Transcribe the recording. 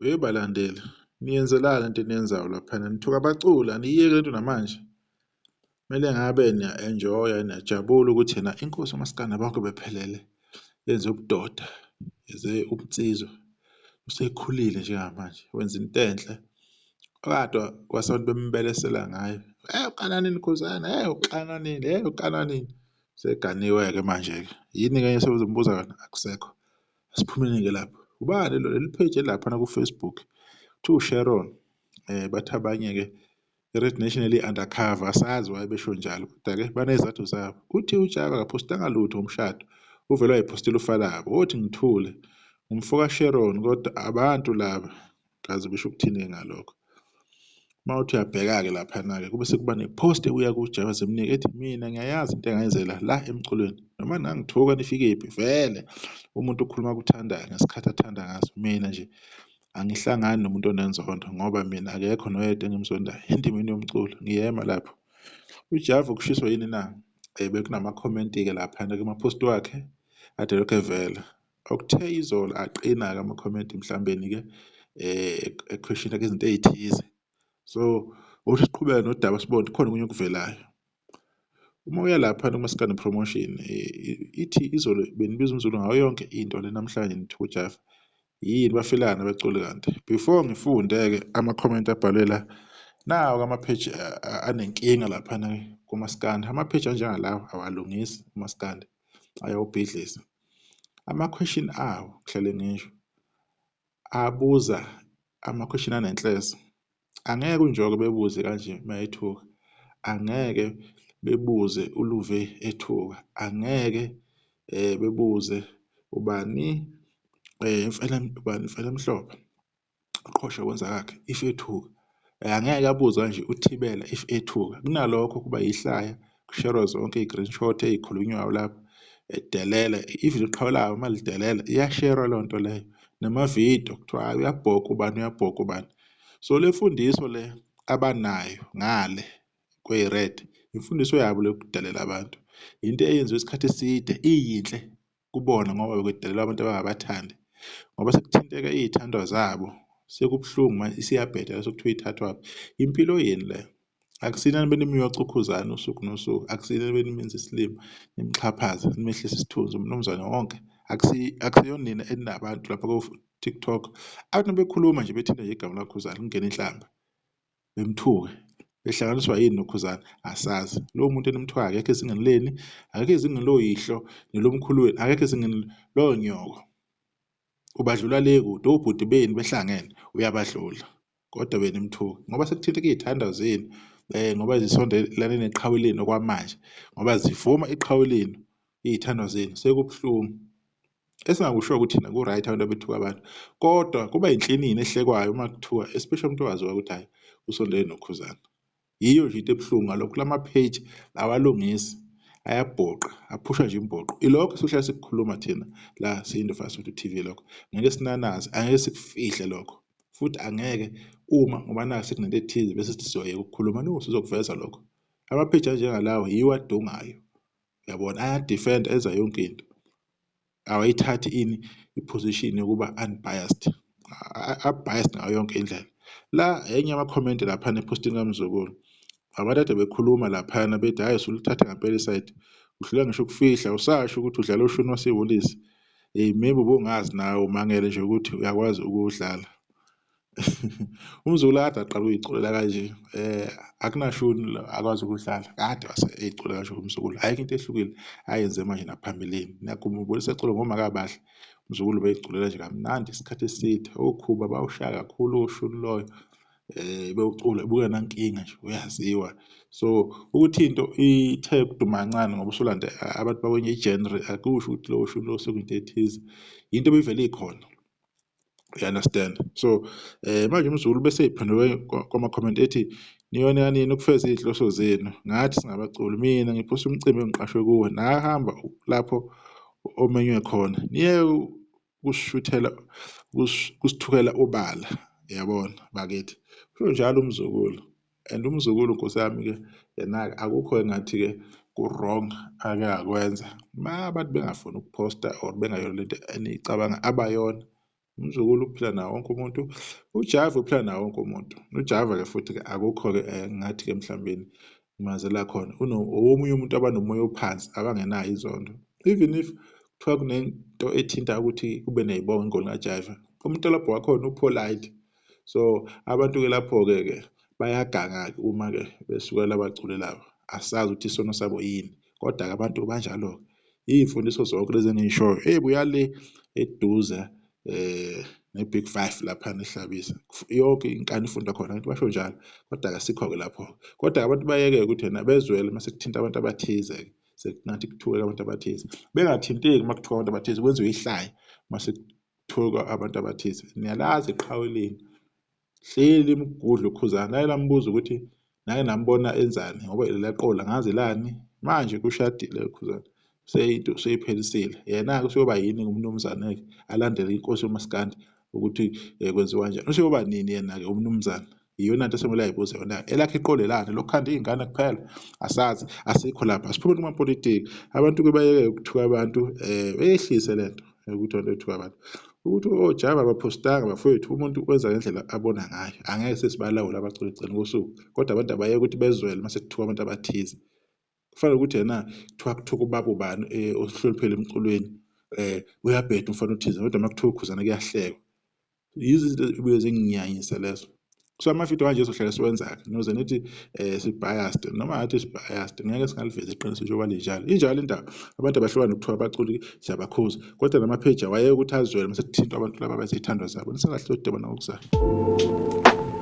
Balandeli, niyenzelani into eniyenzayo laphana? Nithuka abaculi aniyiyeki lento namanje. Kumele ngabe niya-enjoya, niyajabula ukuthi ena inkosi uMaskandi bonke bephelele yenze ubudoda, yenze ubunsizwa. Usekhulile njengamanje, wenza into enhle. Kade kwasantu bembelesela ngayo. Ukananini Nkosana, ukananini, ukananini. Seganiwe-ke manje-ke. Yini-ke esewuzombuza yona? Akusekho. Asiphumeni-ke lapho. Ubani leli page elaphana ku-Facebook? Kuthiwa uSharon. Bathi abanye-ke i-Red Nation eli-undercover, asazi why besho njalo, kodwa-ke banezizathu zabo. Uthi uJabu akaphostanga lutho ngomshado, uvele wayiphostela uFalabo. Wothi ngithule, umfo kaSharon, kodwa abantu laba kaze besho ukuthini-ke ngalokho. Uma uthi uyabheka-ke laphana-ke kube sekuba nepost ebuya kuJabu zemnika ethi mina ngiyayazi into engayenzela la emculweni, noma ningangithuka nifikephi, vele umuntu ukhuluma akuthandayo ngesikhathi athanda ngaso. Mina nje angihlangani nomuntu onenzondo ngoba mina akekho noyedwa engimzondayo endimeni yomculo, ngiyema lapho. UJavu kushiswa yini na? Bekunama-comment-ke laphana kuma-post wakhe ade lokhu evela. Okuthe izolo aqina-ke ama-comment mhlawumbe-ke equestiona-ke izinto ey'thize. So uthi siqhubeke nodaba sibone khona okunye okuvelayo. Uma uya laphana kuMaskandi promotion ithi izolo benibiza umZulu ngayo yonke into le namhlanje nithi uJavu. Yini bafelana becule kanti? Before ngifunde-ke ama-comment abhalwe la, nawo ama-page anenkinga laphana kuMaskandi. Ama-page anjengalawo awalungisi uMaskandi, ayawubhidlisa. Ama-question awo kuhlale ngisho abuza ama-question anenhloso. Angeke unjoke bebuze kanje mayethuka. Angeke bebuze uluve ethuka. Angeke bebuze ubani ubani imfela emhlophe uqhosha kwenza kakhe if ethuka. Angeke abuze kanje uThibela if ethuka. Kunalokho kuba yihlaya kusherwa zonke i-screenshot ey'khulunywayo lapho edelela even iqhawe layo uma lidelela iyasherwa leyo nto leyo namavidiyo kuthiwa hayi uyabhoka ubani uyabhoka ubani. So le mfundiso le abanayo ngale kwe-Red, imfundiso yabo lokudelela abantu, into eyenziwe isikhathi eside iyinhle kubona ngoba bekudelela abantu abangabathandi, ngoba sekuthinteka iy'thandwa zabo sekubuhlungu manje isiyabheda sekuthiwa ithathwaphi. Impilo yeni le? Akusinani benimiyocukhuzana usuku nosuku, akusinani benimenza isilima nimxhaphaze nimehlise isithunzi umnumzane wonke. Akusiyona nina eninabantu lapha ku-TikTok abantu bekhuluma nje bethinta nje igama laKhuzani kungena inhlamba bemthuke behlanganiswa yini noKhuzani asazi. Lowo muntu enimthuka akekho ezingeni leni, akekho ezingeni loyihlo nelomkhulu wenu, akekho ezingeni lonyoko. Ubadlula le kude obhuti beni behlangene uyabadlula kodwa benimthuka ngoba sekuthinteka iy'thandwa zenu, ngoba zisondelane neqhawe lenu okwamanje, ngoba zivuma iqhawe lenu iy'thandwa zenu sekubuhlungu. Esingakusho ukuthi thina ku-right abantu abethuka abantu, kodwa kuba yinhlinini ehlekwayo uma kuthiwa especially umuntu owaziwayo ukuthi hhayi usondele noKhuzani. Yiyo nje into ebuhlungu ngalokho, kulama-page awalungisi, ayabhoqa, aphusha nje imboqo. Ilokho esihlala sikukhuluma thina la Siyindoda Fast TV lokho. Ngeke sinanaze, angeke sikufihle lokho. Futhi angeke uma ngoba naku sekunento ethize bese sithi sizoyeka ukukhuluma, no sizokuveza lokho. Ama-page anjengalawo yiwo adungayo, uyabona, ayadifenda enza yonke into. Awayithathi ini iposition yokuba unbiased, a-biased ngayo yonke indlela. La enye ama-comment laphana ephostini kaMzukulu, abantu ade bekhuluma laphana bethi hhayi suluthathe ngempela isayidi, uhluleka ngisho ukufihla, usasho ukuthi udlala ushuni wasewolisi. Maybe ubungazi nawe umangele nje ukuthi uyakwazi ukuwudlala. UMzukulu kade aqala ukuyiculela kanje, akunashuni akwazi ukudlala, kade eyicula kanje uMzukulu. Ayikho into ehlukile ayenze manje naphambilini. Ngiyakhumbula esecula ngoMakabahle, uMzukulu beyiculela nje kamnandi isikhathi eside. Okhuba bawushaya kakhulu oshuni loyo, bewucula bukanankinga nje uyaziwa. So ukuthi into ithe ukuduma kancane ngoba usulande abantu bakwenye i-genre akusho ukuthi lowo shuni lowo sekuyinto ethize, into ebivele ikhona. You understand? So manje uMzukulu bese ey'phenduke kwama-comment ethi niyona nini ukufeza iy'nhloso zenu, ngathi singabaculi, mina ngiphosa umcimbi engiqashwe kuwo, nahamba lapho omenywe khona, niye kusishuthela kusithukela ubala, yabona bakithi. Kusho njalo uMzukulu, and uMzukulu Nkosi yami-ke yena-ke akukho engathi-ke ku-wrong ake akwenza. Ma abantu bengafuni ukuphosta or bengayona lento eniyicabanga abayona, umzukulu uphila nawo wonke umuntu, uJava uphila nawo wonke umuntu. uJava-ke futhi-ke akukho-ke ngathi-ke emhlambeni mazela khona omunye umuntu abanomoya ophansi abangenayo izondo. Even if kuthiwa kunento ethinta ukuthi kube ney'bongo ingoma kaJava, umtalabho wakhona upolite. So abantu-ke lapho-ke bayaganga-ke uma-ke besuka labaculi labo. Asazi ukuthi isono sabo yini, kodwa-ke abantu banjalo-ke. Iy'mfundiso zonke lezi engiy'shoyo ey'buya le eduze ne-Big 5 laphana ehlabisa. Yonke inkani ifunda khona, abantu basho njalo, kodwa asikho-ke lapho. Kodwa abantu bayeke-ke ukuthi bezwele mase kuthinta abantu abathize-ke, sengathi kuthuka abantu abathize. Bengathinteki uma kuthuka abantu abathize, kwenziwe ihlaya mase kuthuka abantu abathize. Niyalazi iqhawe lenu, hleli mgudla ukhuzana. Nake lambuza ukuthi nake nambona enzani ngoba leliya qola ngazi lani, manje kushadile ukhuzana. Seyinto seyiphelisile. Yena-ke useyoba yini ngumnumzane-ke alandele inkosi uMaskandi ukuthi kwenziwa kanjani. Useyoba nini yena-ke umnumzane? Iyona nto esekumele ay'buze yona. Elakhe iqolo elani lokukhanda iy'ngane kuphela? Asazi, asikho lapha. Asiphume kumapolitiki. Abantu-ke bayeke ukuthuka abantu, beyehlise lento ukuthi abantu bethuka abantu. Ukuthi oJava abaphostanga bafowethu, umuntu wenza ngendlela abona ngayo. Angeke sesibalawule abaculi ekugcineni kosuku, kodwa abantu abayeke ukuthi bezwele mase kuthuka abantu abathize. Kufanele ukuthi yena kuthiwa kuthuka ubaba ubani ohloniphekile emculweni, uyabheda umfana othize, kodwa uma kuthiwa ukhuzana kuyahlekwa. Yizo izinto ezibuye zinginyanyise lezo. So amavidiyo kanje sohlala siwenza-ke noze nithi si-biased, noma ngathi si-biased, ngeke singalivezi iqiniso njengoba linjalo. Injalo indaba, abantu abahlukani ukuthiwa abaculi siyabakhuza, kodwa namapheji awayeke ukuthi azwele mase kuthinta abantu laba bezithandwa zabo. Nisengahle udibana ngokuzayo.